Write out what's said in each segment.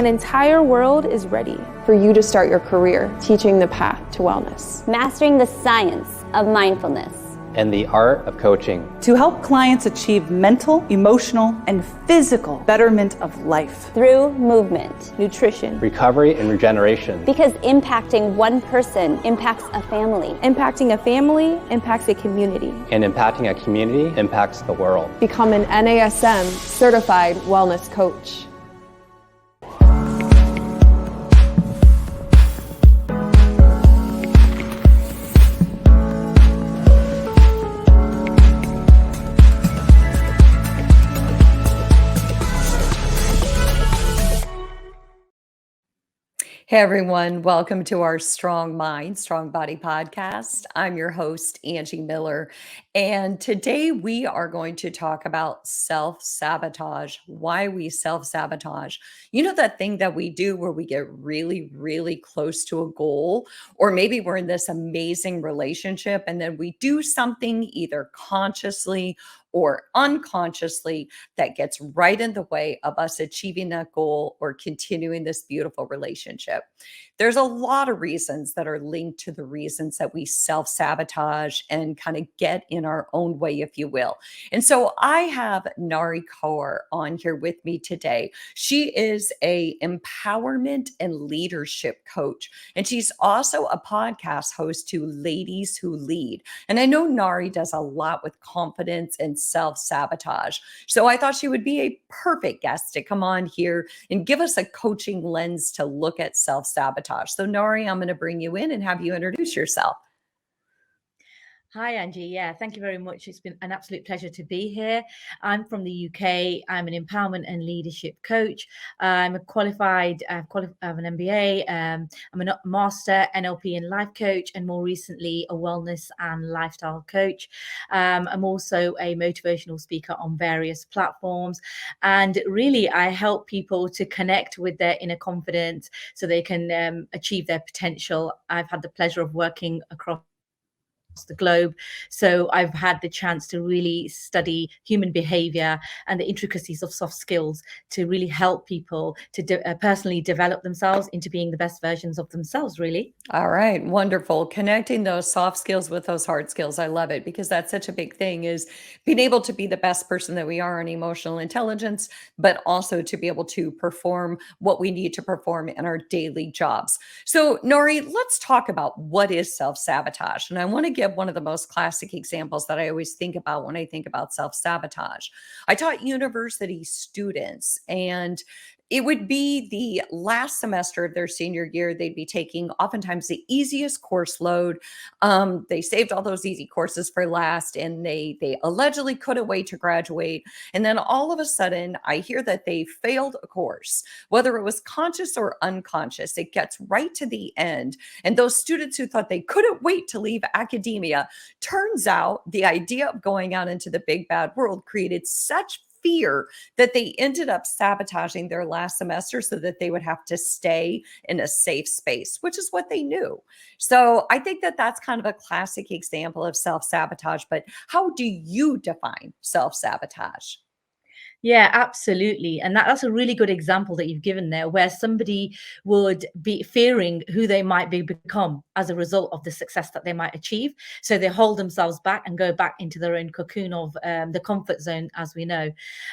An entire world is ready for you to start your career teaching the path to wellness. Mastering the science of mindfulness. And the art of coaching. To help clients achieve mental, emotional, and physical betterment of life. Through movement, nutrition, recovery, and regeneration. Because impacting one person impacts a family. Impacting a family impacts a community. And impacting a community impacts the world. Become an NASM certified wellness coach. Hey everyone, welcome to our Strong Mind, Strong Body podcast. I'm your host, Angie Miller, and today we are going to talk about self-sabotage, why we self-sabotage. You know that thing that we do where we get really, really close to a goal, or maybe we're in this amazing relationship and then we do something either consciously or unconsciously that gets right in the way of us achieving that goal or continuing this beautiful relationship. There's a lot of reasons that are linked to the reasons that we self-sabotage and kind of get in our own way, if you will. And so I have Nari Kaur on here with me today. She is a empowerment and leadership coach, and she's also a podcast host to Ladies Who Lead. And I know Nari does a lot with confidence and self-sabotage. So I thought she would be a perfect guest to come on here and give us a coaching lens to look at self-sabotage. So Nari, I'm going to bring you in and have you introduce yourself. Hi, Angie. Yeah, thank you very much. It's been an absolute pleasure to be here. I'm from the UK. I'm an empowerment and leadership coach. I'm a qualified, I have an MBA. I'm a master NLP and life coach, and more recently, a wellness and lifestyle coach. I'm also a motivational speaker on various platforms. And really, I help people to connect with their inner confidence so they can achieve their potential. I've had the pleasure of working across the globe. So I've had the chance to really study human behavior and the intricacies of soft skills to really help people to personally develop themselves into being the best versions of themselves, really. All right. Wonderful. Connecting those soft skills with those hard skills. I love it because that's such a big thing, is being able to be the best person that we are in emotional intelligence, but also to be able to perform what we need to perform in our daily jobs. So Nari, let's talk about what is self-sabotage. And I want to give one of the most classic examples that I always think about when I think about self-sabotage. I taught university students, and it would be the last semester of their senior year. They'd be taking oftentimes the easiest course load. They saved all those easy courses for last, and they allegedly couldn't wait to graduate. And then all of a sudden, I hear that they failed a course, whether it was conscious or unconscious. It gets right to the end. And those students who thought they couldn't wait to leave academia, turns out the idea of going out into the big bad world created such fear that they ended up sabotaging their last semester so that they would have to stay in a safe space, which is what they knew. So I think that that's kind of a classic example of self-sabotage. But how do you define self-sabotage? Yeah, absolutely. And that's a really good example that you've given there, where somebody would be fearing who they might become as a result of the success that they might achieve. So they hold themselves back and go back into their own cocoon of the comfort zone, as we know.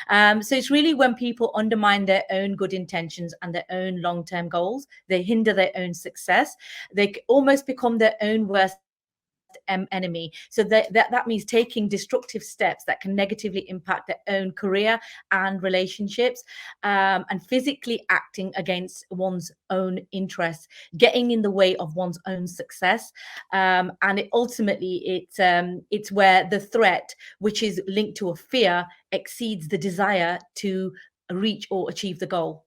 So it's really when people undermine their own good intentions and their own long-term goals, they hinder their own success. They almost become their own worst enemy. So that means taking destructive steps that can negatively impact their own career and relationships, and physically acting against one's own interests, getting in the way of one's own success. And it's where the threat, which is linked to a fear, exceeds the desire to reach or achieve the goal.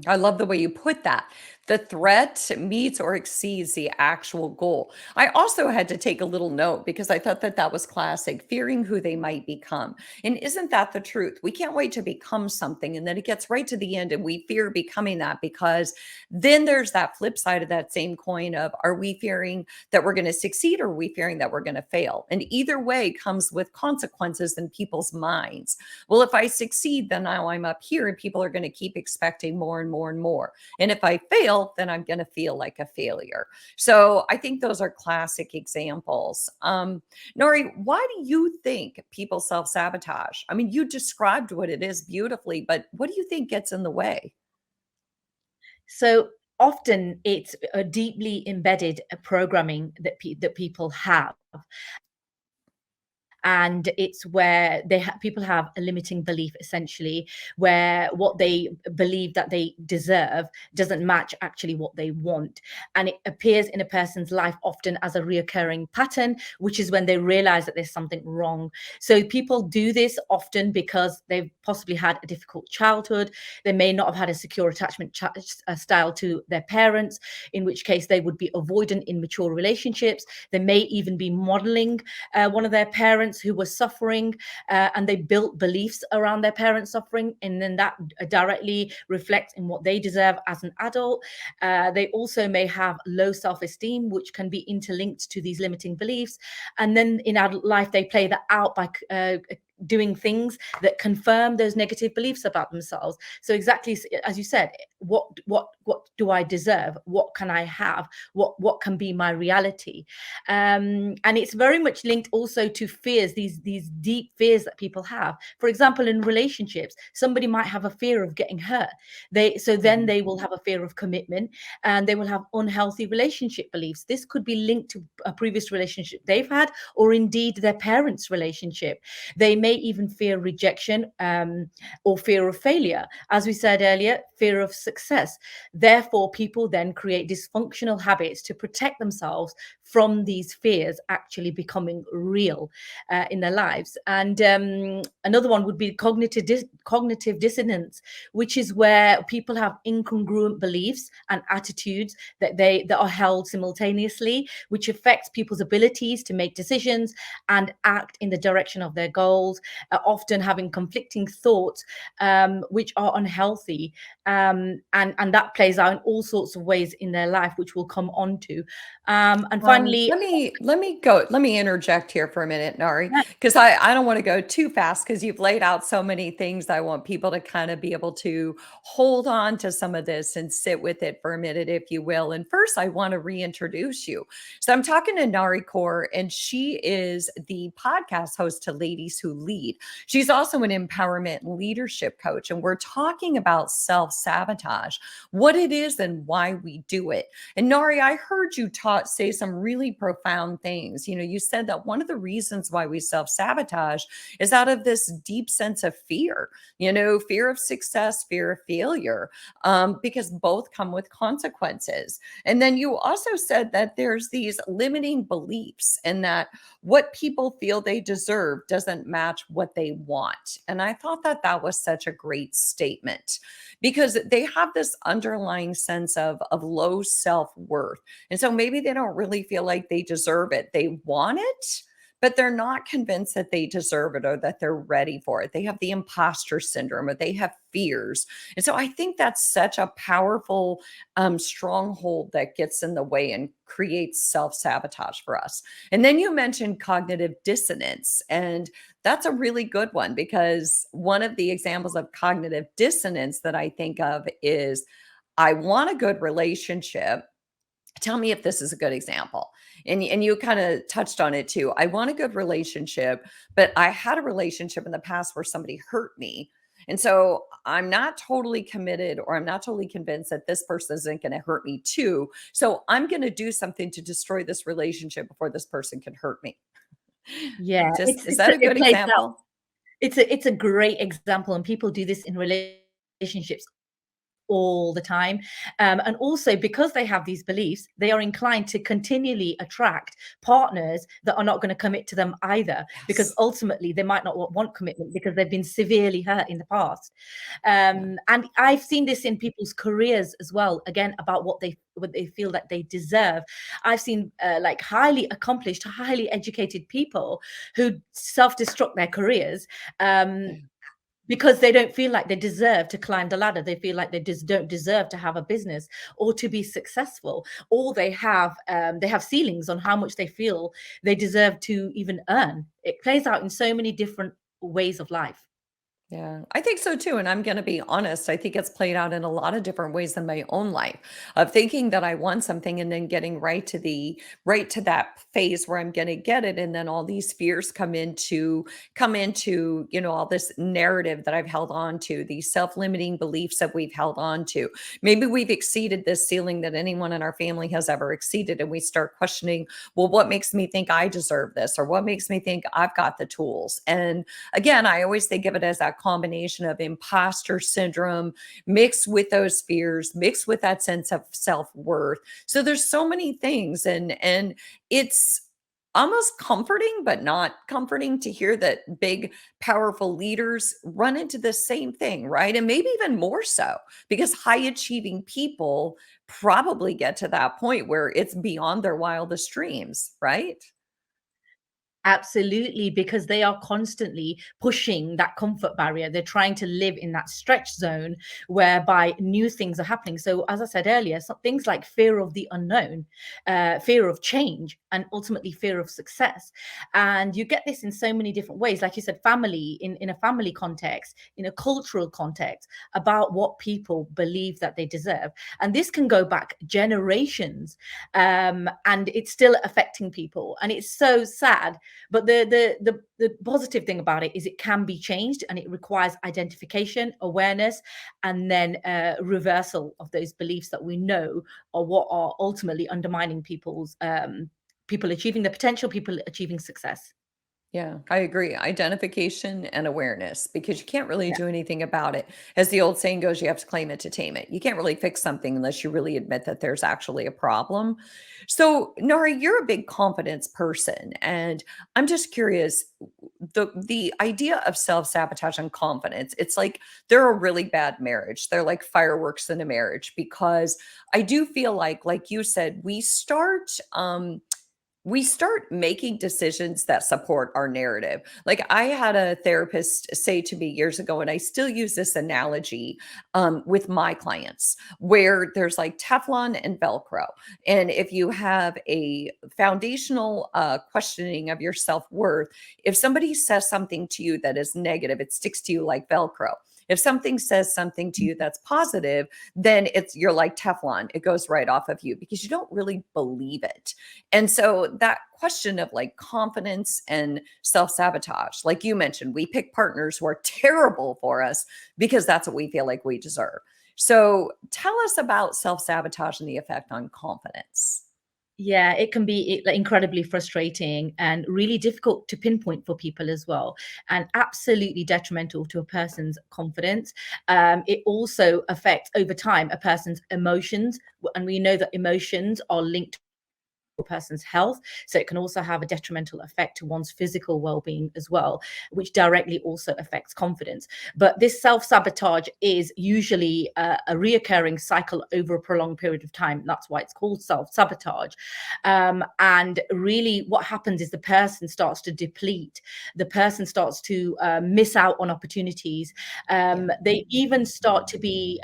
I love the way you put that. The threat meets or exceeds the actual goal. I also had to take a little note because I thought that that was classic, fearing who they might become. And isn't that the truth? We can't wait to become something, and then it gets right to the end and we fear becoming that, because then there's that flip side of that same coin of, are we fearing that we're going to succeed, or are we fearing that we're going to fail? And either way comes with consequences in people's minds. Well, if I succeed, then now I'm up here and people are going to keep expecting wanting more and more and more. And if I fail, then I'm going to feel like a failure. So I think those are classic examples. Nari, why do you think people self-sabotage? I mean, you described what it is beautifully, but what do you think gets in the way? So often it's a deeply embedded programming that people have, and it's where people have a limiting belief, essentially, where what they believe that they deserve doesn't match actually what they want, and it appears in a person's life often as a reoccurring pattern, which is when they realize that there's something wrong. So people do this often because they've possibly had a difficult childhood. They may not have had a secure attachment style to their parents, in which case they would be avoidant in mature relationships. They may even be modeling one of their parents who were suffering, and they built beliefs around their parents suffering, and then that directly reflects in what they deserve as an adult. They also may have low self-esteem, which can be interlinked to these limiting beliefs, and then in adult life they play that out by doing things that confirm those negative beliefs about themselves. So exactly as you said, what do I deserve? What can I have? What can be my reality? And it's very much linked also to fears, these deep fears that people have. For example, in relationships, somebody might have a fear of getting hurt. Then they will have a fear of commitment, and they will have unhealthy relationship beliefs. This could be linked to a previous relationship they've had, or indeed their parents' relationship. They may even fear rejection, or fear of failure. As we said earlier, fear of success. Therefore, people then create dysfunctional habits to protect themselves from these fears actually becoming real in their lives. And another one would be cognitive dissonance, which is where people have incongruent beliefs and attitudes that are held simultaneously, which affects people's abilities to make decisions and act in the direction of their goals, often having conflicting thoughts, which are unhealthy, and that plays out in all sorts of ways in their life, which we'll come on to. And finally, let me interject here for a minute, Nari, because I don't want to go too fast, because you've laid out so many things. I want people to kind of be able to hold on to some of this and sit with it for a minute, if you will. And first, I want to reintroduce you. So I'm talking to Nari Kaur, and she is the podcast host to Ladies Who Lead. She's also an empowerment and leadership coach, and we're talking about self-sabotage, what it is and why we do it. And Nari, I heard you say some really profound things. You know, you said that one of the reasons why we self-sabotage is out of this deep sense of fear, you know, fear of success, fear of failure, because both come with consequences. And then you also said that there's these limiting beliefs, and that what people feel they deserve doesn't match what they want. And I thought that that was such a great statement, because they have this underlying sense of low self-worth. And so maybe they don't really feel like they deserve it. They want it, but they're not convinced that they deserve it or that they're ready for it. They have the imposter syndrome, or they have fears. And so I think that's such a powerful stronghold that gets in the way and creates self-sabotage for us. And then you mentioned cognitive dissonance, and that's a really good one, because one of the examples of cognitive dissonance that I think of is, I want a good relationship. Tell me if this is a good example. And you kind of touched on it too. I want a good relationship, but I had a relationship in the past where somebody hurt me. And so I'm not totally committed, or I'm not totally convinced that this person isn't going to hurt me too. So I'm going to do something to destroy this relationship before this person can hurt me. yeah, Is that a good it plays out. example? It's a great example, and people do this in relationships all the time. And also, because they have these beliefs, they are inclined to continually attract partners that are not going to commit to them either, because ultimately they might not want commitment because they've been severely hurt in the past. And I've seen this in people's careers as well, again, about what they feel that they deserve. I've seen like highly accomplished, highly educated people who self-destruct their careers, because they don't feel like they deserve to climb the ladder. They feel like they just don't deserve to have a business or to be successful, or they have ceilings on how much they feel they deserve to even earn. It plays out in so many different ways of life. Yeah, I think so too. And I'm going to be honest. I think it's played out in a lot of different ways in my own life of thinking that I want something and then getting right to that phase where I'm going to get it. And then all these fears come into, all this narrative that I've held on to, these self-limiting beliefs that we've held on to. Maybe we've exceeded this ceiling that anyone in our family has ever exceeded. And we start questioning, well, what makes me think I deserve this? Or what makes me think I've got the tools? And again, I always think of it as that combination of imposter syndrome mixed with those fears, mixed with that sense of self-worth. So there's so many things and it's almost comforting but not comforting to hear that big powerful leaders run into the same thing, right? And maybe even more so because high achieving people probably get to that point where it's beyond their wildest dreams, right? Absolutely, because they are constantly pushing that comfort barrier. They're trying to live in that stretch zone whereby new things are happening. So, as I said earlier, some things like fear of the unknown, fear of change, and ultimately fear of success. And you get this in so many different ways. Like you said, family, in a family context, in a cultural context, about what people believe that they deserve. And this can go back generations, and it's still affecting people. And it's so sad, but the positive thing about it is it can be changed, and it requires identification, awareness, and then reversal of those beliefs that we know are what are ultimately undermining people's people achieving the potential, people achieving success. Yeah, I agree. Identification and awareness, because you can't really Yeah. do anything about it. As the old saying goes, you have to claim it to tame it. You can't really fix something unless you really admit that there's actually a problem. So, Nari, you're a big confidence person, and I'm just curious, the idea of self-sabotage and confidence, it's like they're a really bad marriage. They're like fireworks in a marriage because I do feel like you said, we start making decisions that support our narrative. Like I had a therapist say to me years ago, and I still use this analogy with my clients, where there's like Teflon and Velcro. And if you have a foundational questioning of your self worth, if somebody says something to you that is negative, it sticks to you like Velcro. If something says something to you that's positive, then you're like Teflon. It goes right off of you because you don't really believe it. And so that question of like confidence and self-sabotage, like you mentioned, we pick partners who are terrible for us because that's what we feel like we deserve. So tell us about self-sabotage and the effect on confidence. Yeah, it can be like, incredibly frustrating and really difficult to pinpoint for people as well, and absolutely detrimental to a person's confidence. It also affects over time a person's emotions, and we know that emotions are linked a person's health. So it can also have a detrimental effect to one's physical well-being as well, which directly also affects confidence. But this self-sabotage is usually a reoccurring cycle over a prolonged period of time. That's why it's called self-sabotage. And really what happens is the person starts to deplete, the person starts to miss out on opportunities. They even start to be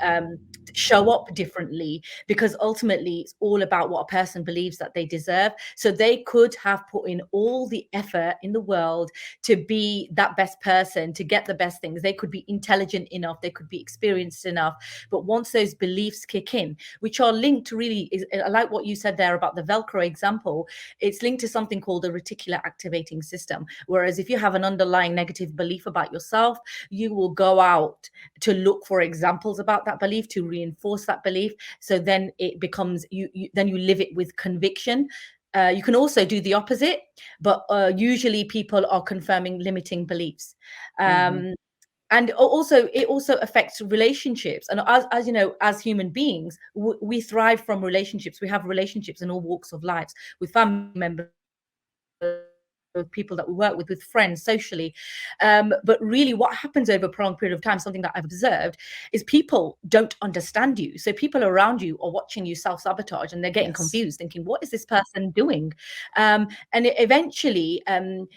show up differently, because ultimately it's all about what a person believes that they deserve. So they could have put in all the effort in the world to be that best person, to get the best things. They could be intelligent enough, they could be experienced enough. But once those beliefs kick in, which are linked to really, I like what you said there about the Velcro example, it's linked to something called the reticular activating system. Whereas if you have an underlying negative belief about yourself, you will go out to look for examples about that belief to reinforce that belief. So then it becomes then you live it with conviction. You can also do the opposite, but usually people are confirming limiting beliefs. Mhm. And also it also affects relationships. And as you know, as human beings, we thrive from relationships. We have relationships in all walks of lives, with family members, with people that we work with friends, socially. But really what happens over a prolonged period of time, something that I've observed, is people don't understand you. So people around you are watching you self-sabotage, and they're getting Yes. confused, thinking, what is this person doing? And eventually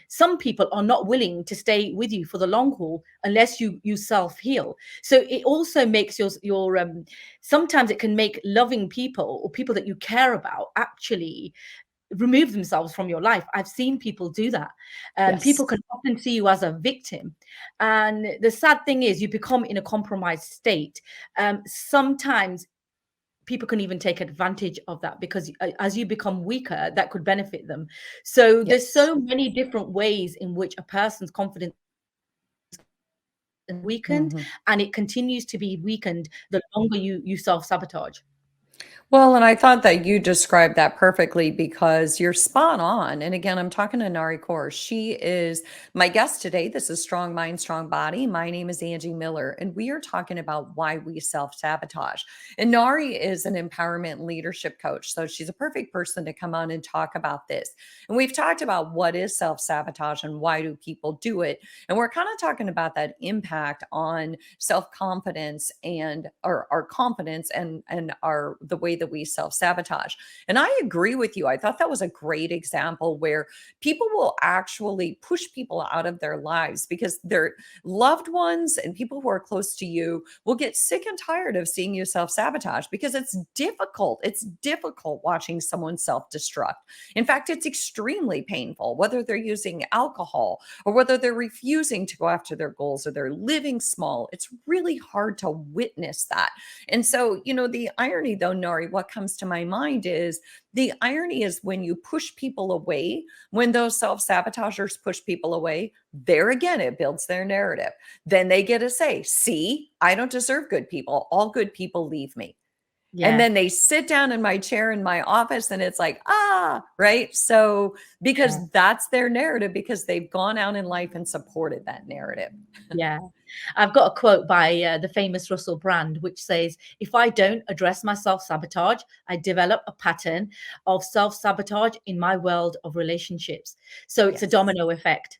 some people are not willing to stay with you for the long haul unless you self-heal. So it also makes sometimes it can make loving people, or people that you care about, actually remove themselves from your life. I've seen people do that. Yes. People can often see you as a victim. And the sad thing is, you become in a compromised state. Sometimes people can even take advantage of that, because as you become weaker, that could benefit them. So there's Yes. so many different ways in which a person's confidence is weakened, Mhm. and it continues to be weakened the longer you self-sabotage. Well, and I thought that you described that perfectly because you're spot on. And again, I'm talking to Nari Kaur. She is my guest today. This is Strong Mind, Strong Body. My name is Angie Miller, and we are talking about why we self-sabotage. And Nari is an empowerment and leadership coach. So she's a perfect person to come on and talk about this. And we've talked about what is self-sabotage and why do people do it. And we're kind of talking about that impact on self-confidence and our confidence and our the way that we self-sabotage. And I agree with you. I thought that was a great example where people will actually push people out of their lives because their loved ones and people who are close to you will get sick and tired of seeing you self-sabotage because it's difficult. It's difficult watching someone self-destruct. In fact, it's extremely painful, whether they're using alcohol or whether they're refusing to go after their goals or they're living small. It's really hard to witness that. And so, the irony though, Nari, what comes to my mind is the irony is when you push people away, when those self-sabotagers push people away, there again, it builds their narrative. Then they get to say, see, I don't deserve good people. All good people leave me. And Yeah. then they sit down in my chair in my office and it's like, right? So, because Yeah. that's their narrative, because they've gone out in life and supported that narrative. Yeah. I've got a quote by the famous Russell Brand, which says, "If I don't address my self-sabotage, I develop a pattern of self-sabotage in my world of relationships." So it's a Yes. domino effect.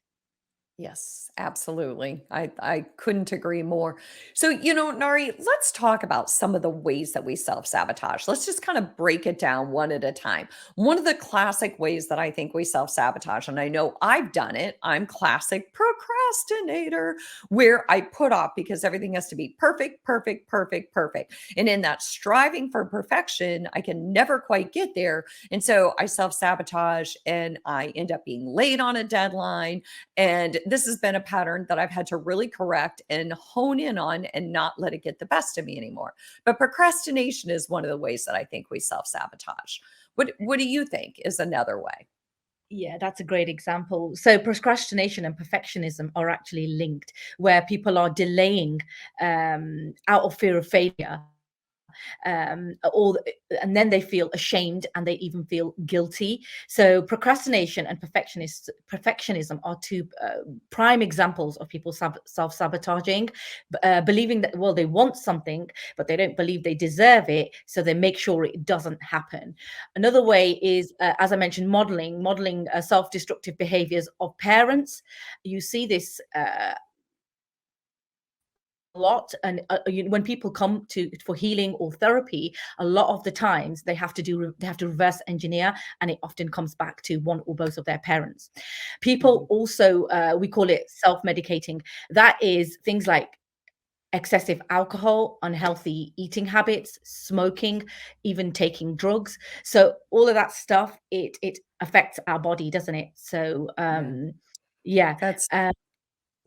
Yes, absolutely. I couldn't agree more. So, Nari, let's talk about some of the ways that we self-sabotage. Let's just kind of break it down one at a time. One of the classic ways that I think we self-sabotage, and I know I've done it, I'm classic procrastinator, where I put off because everything has to be perfect, perfect, perfect, perfect. And in that striving for perfection, I can never quite get there. And so I self-sabotage and I end up being late on a deadline. And this has been a pattern that I've had to really correct and hone in on and not let it get the best of me anymore. But procrastination is one of the ways that I think we self-sabotage. What do you think is another way? Yeah, that's a great example. So procrastination and perfectionism are actually linked, where people are delaying out of fear of failure, and then they feel ashamed and they even feel guilty. So procrastination and perfectionism are two prime examples of people self-sabotaging, believing that, well, they want something but they don't believe they deserve it, so they make sure it doesn't happen. Another way is, as I mentioned, modeling self-destructive behaviors of parents. You see this lot, and when people come to for healing or therapy, a lot of the times they have to reverse engineer, and it often comes back to one or both of their parents. People Mhm. also, we call it self-medicating. That is things like excessive alcohol, unhealthy eating habits, smoking, even taking drugs. So all of that stuff, it affects our body, doesn't it? So Yeah, yeah. that's uh,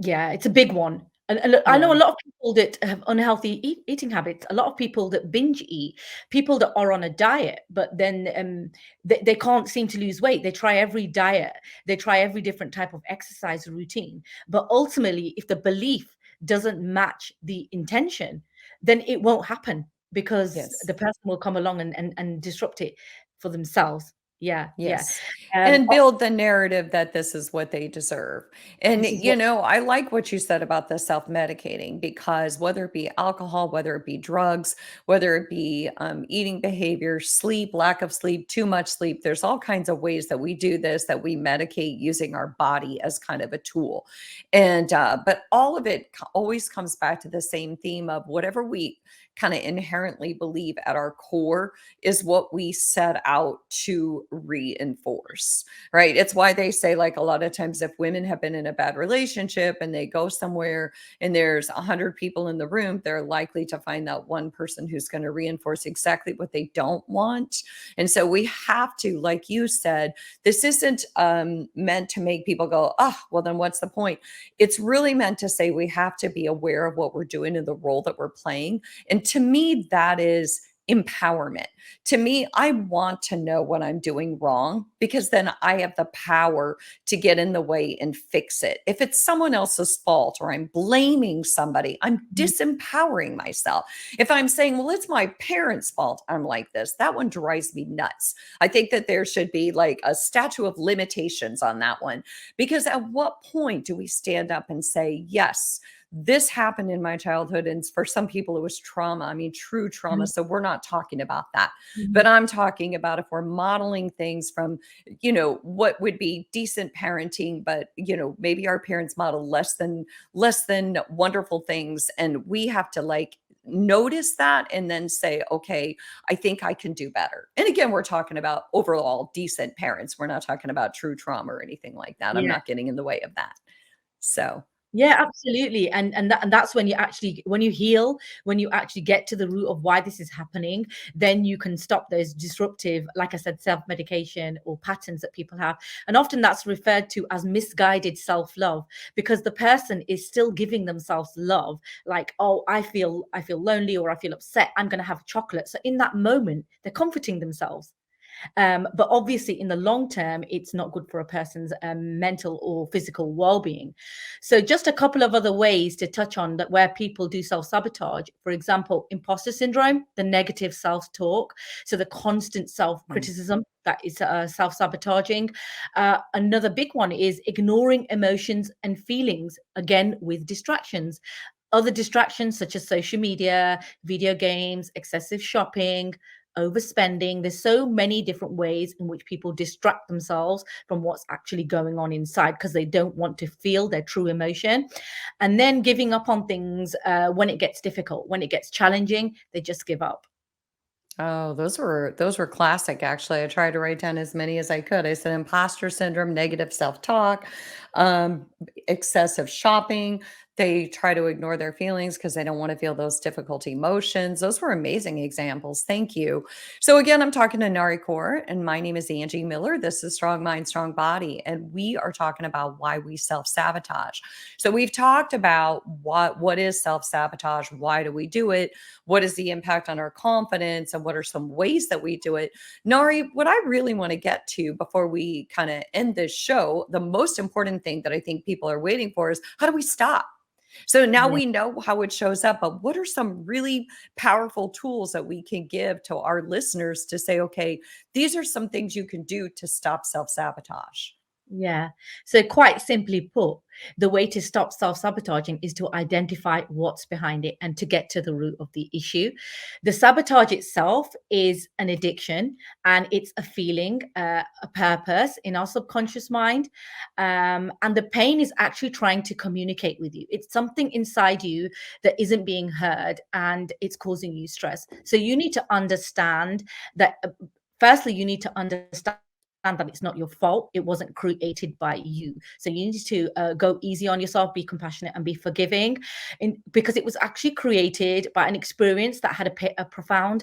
yeah, it's a big one. And look, I know yeah. a lot of people that have unhealthy eating habits, a lot of people that binge eat, people that are on a diet, but then they can't seem to lose weight. They try every diet, they try every different type of exercise routine. But ultimately, if the belief doesn't match the intention, then it won't happen, because Yes. the person will come along and disrupt it for themselves. Yeah, yeah. Yes. Um, And build the narrative that this is what they deserve. And, this is what. I like what you said about the self medicating because whether it be alcohol, whether it be drugs, whether it be eating behavior, sleep, lack of sleep, too much sleep, there's all kinds of ways that we do this, that we medicate using our body as kind of a tool. And, but all of it always comes back to the same theme of whatever we kind of inherently believe at our core is what we set out to reinforce, right? It's why they say, like, a lot of times if women have been in a bad relationship and they go somewhere and there's 100 people in the room, they're likely to find that one person who's going to reinforce exactly what they don't want. And so we have to, like you said, this isn't meant to make people go, oh, well, then what's the point? It's really meant to say we have to be aware of what we're doing and the role that we're playing. And to me, that is empowerment. To me, I want to know what I'm doing wrong because then I have the power to get in the way and fix it. If it's someone else's fault or I'm blaming somebody, I'm disempowering myself. If I'm saying, well, it's my parents' fault, I'm like this, that one drives me nuts. I think that there should be like a statute of limitations on that one, because at what point do we stand up and say, yes, this happened in my childhood, and for some people it was trauma. I mean, true trauma. So we're not talking about that, but I'm talking about if we're modeling things from, what would be decent parenting, but maybe our parents model less than wonderful things, and we have to like notice that and then say, okay, I think I can do better. And again, we're talking about overall decent parents. We're not talking about true trauma or anything like that. I'm not getting in the way of that. So yeah, absolutely. And that's when when you heal, when you actually get to the root of why this is happening, then you can stop those disruptive, like I said, self-medication or patterns that people have. And often that's referred to as misguided self-love, because the person is still giving themselves love. Like, oh, I feel lonely, or I feel upset, I'm going to have chocolate. So in that moment, they're comforting themselves. But obviously, in the long term, it's not good for a person's mental or physical well-being. So just a couple of other ways to touch on that where people do self-sabotage. For example, imposter syndrome, the negative self-talk. So the constant self-criticism, that is self-sabotaging. Another big one is ignoring emotions and feelings, again, with distractions. Other distractions such as social media, video games, excessive shopping, overspending. There's so many different ways in which people distract themselves from what's actually going on inside because they don't want to feel their true emotion. And then giving up on things when it gets difficult, when it gets challenging, they just give up. oh, those were classic, actually. I tried to write down as many as I could. I said imposter syndrome, negative self-talk, um, excessive shopping. They try to ignore their feelings because they don't want to feel those difficult emotions. Those were amazing examples. Thank you. So again, I'm talking to Nari Kaur, and my name is Angie Miller. This is Strong Mind, Strong Body, and we are talking about why we self-sabotage. So we've talked about what is self-sabotage, why do we do it, what is the impact on our confidence, and what are some ways that we do it. Nari, what I really want to get to before we kind of end this show, the most important thing that I think people are waiting for is, how do we stop? So now we know how it shows up, but what are some really powerful tools that we can give to our listeners to say, okay, these are some things you can do to stop self-sabotage? Yeah. So quite simply put, the way to stop self-sabotaging is to identify what's behind it and to get to the root of the issue. The sabotage itself is an addiction, and it's a feeling, a purpose in our subconscious mind. And the pain is actually trying to communicate with you. It's something inside you that isn't being heard, and it's causing you stress. So you need to understand that. Firstly, you need to understand that it's not your fault. It wasn't created by you. So you need to go easy on yourself, be compassionate, and be forgiving, because it was actually created by an experience that had a profound,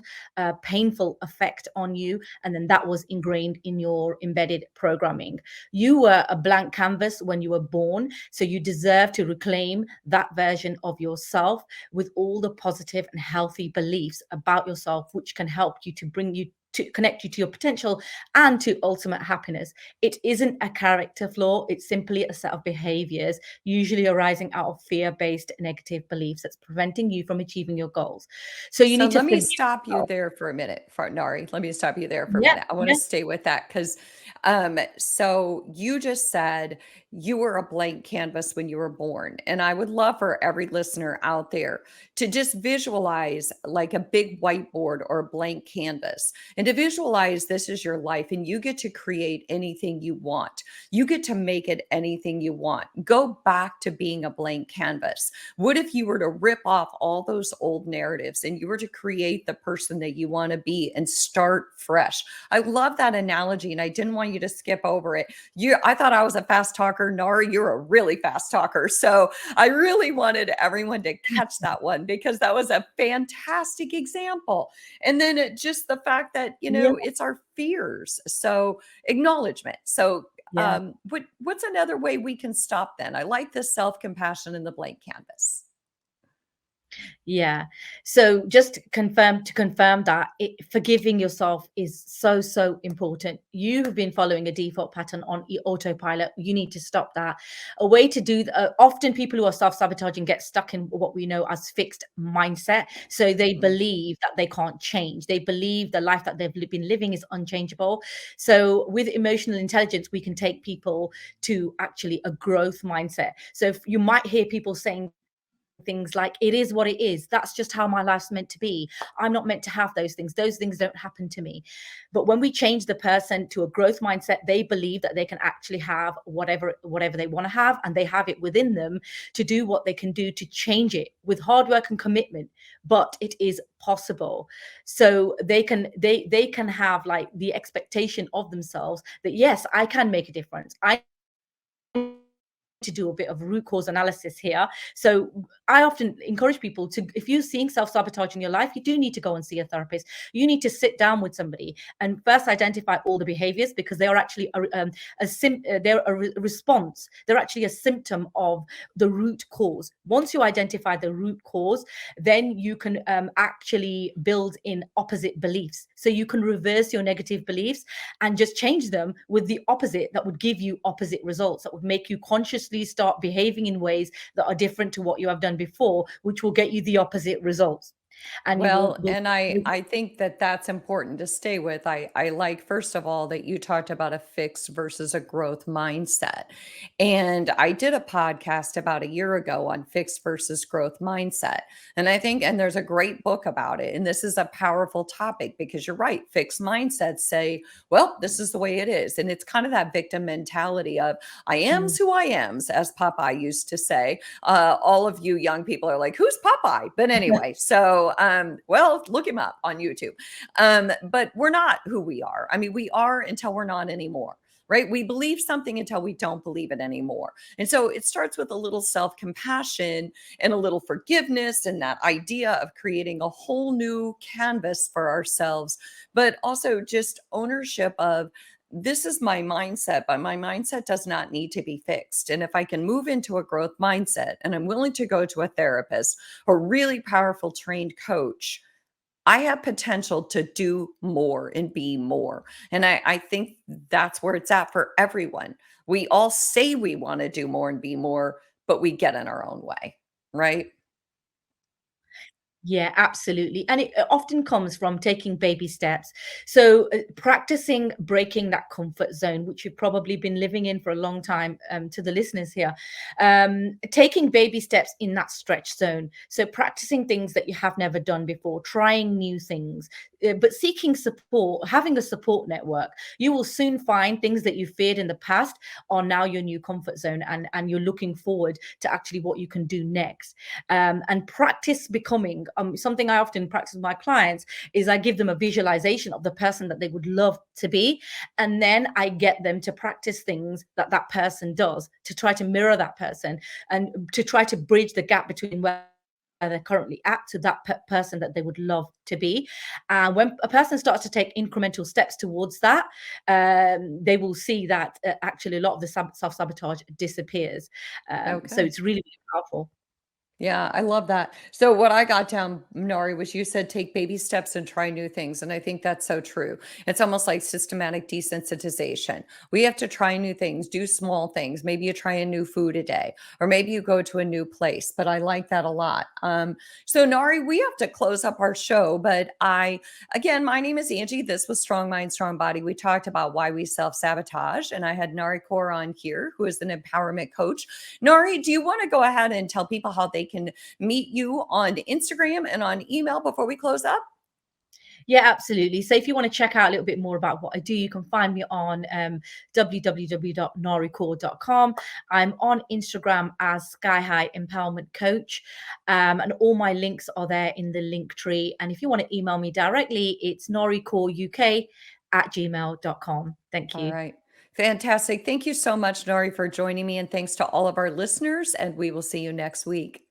painful effect on you. And then that was ingrained in your embedded programming. You were a blank canvas when you were born. So you deserve to reclaim that version of yourself with all the positive and healthy beliefs about yourself, which can help you to bring you to connect you to your potential and to ultimate happiness. It isn't a character flaw. It's simply a set of behaviors, usually arising out of fear-based negative beliefs that's preventing you from achieving your goals. So you need to Let me forgive stop you yourself. there for a minute, Nari. Let me stop you there for a Yeah, minute. I want to yeah. stay with that because So you just said you were a blank canvas when you were born. And I would love for every listener out there to just visualize like a big whiteboard or a blank canvas and to visualize this is your life and you get to create anything you want. You get to make it anything you want. Go back to being a blank canvas. What if you were to rip off all those old narratives and you were to create the person that you want to be and start fresh? I love that analogy and I didn't want you to skip over it. I thought I was a fast talker. Nari, you're a really fast talker. So I really wanted everyone to catch that one because that was a fantastic example. And then just the fact that, Yeah. it's our fears. So acknowledgement. So Yeah. what's another way we can stop then? I like this self-compassion in the blank canvas. Yeah. So just to confirm that forgiving yourself is so, so important. You have been following a default pattern on autopilot. You need to stop that. A way to do that, often people who are self-sabotaging get stuck in what we know as fixed mindset. So they believe that they can't change. They believe the life that they've been living is unchangeable. So with emotional intelligence, we can take people to actually a growth mindset. So if you might hear people saying things like, it is what it is, that's just how my life's meant to be, I'm not meant to have those things don't happen to me. But when we change the person to a growth mindset, they believe that they can actually have whatever they want to have, and they have it within them to do what they can do to change it with hard work and commitment. But it is possible. So they can have like the expectation of themselves that yes, I can make a difference. I to do a bit of root cause analysis here. So I often encourage people to, if you're seeing self-sabotage in your life, you do need to go and see a therapist. You need to sit down with somebody and first identify all the behaviors, because they are actually they're a response. They're actually a symptom of the root cause. Once you identify the root cause, then you can actually build in opposite beliefs. So you can reverse your negative beliefs and just change them with the opposite that would give you opposite results, that would make you consciously start behaving in ways that are different to what you have done before, which will get you the opposite results. And you Well, will and I think that that's important to stay with. I like, first of all, that you talked about a fixed versus a growth mindset. And I did a podcast about a year ago on fixed versus growth mindset. And I think, and there's a great book about it. And this is a powerful topic because you're right. Fixed mindsets say, well, this is the way it is. And it's kind of that victim mentality of I am's who I am's, as Popeye used to say. All of you young people are like, who's Popeye? But anyway, so well, look him up on YouTube. But we're not who we are. I mean, we are until we're not anymore. Right? We believe something until we don't believe it anymore. And so it starts with a little self-compassion and a little forgiveness and that idea of creating a whole new canvas for ourselves, but also just ownership of this is my mindset, but my mindset does not need to be fixed. And if I can move into a growth mindset and I'm willing to go to a therapist or really powerful trained coach, I have potential to do more and be more. And I think that's where it's at for everyone. We all say we want to do more and be more, but we get in our own way, right? Yeah, absolutely. And it often comes from taking baby steps. So practicing breaking that comfort zone, which you've probably been living in for a long time, to the listeners here, taking baby steps in that stretch zone. So practicing things that you have never done before, trying new things, but seeking support, having a support network. You will soon find things that you feared in the past are now your new comfort zone, and you're looking forward to actually what you can do next. And practice becoming something I often practice with my clients is I give them a visualization of the person that they would love to be, and then I get them to practice things that that person does to try to mirror that person and to try to bridge the gap between where they're currently at to that person that they would love to be. And when a person starts to take incremental steps towards that, they will see that actually a lot of the self-sabotage disappears. So Okay. it's really, really powerful. Yeah, I love that. So what I got down, Nari, was you said take baby steps and try new things. And I think that's so true. It's almost like systematic desensitization. We have to try new things, do small things. Maybe you try a new food a day, or maybe you go to a new place. But I like that a lot. So Nari, we have to close up our show. But again, my name is Angie. This was Strong Mind, Strong Body. We talked about why we self-sabotage. And I had Nari Kaur on here, who is an empowerment coach. Nari, do you want to go ahead and tell people how they can meet you on Instagram and on email before we close up? Yeah, absolutely. So if you want to check out a little bit more about what I do, you can find me on www.narikaur.com. I'm on Instagram as Sky High Empowerment Coach, and all my links are there in the link tree. And if you want to email me directly, it's narikauruk@gmail.com. Thank All you. right. Fantastic. Thank you so much, Nari, for joining me. And thanks to all of our listeners. And we will see you next week.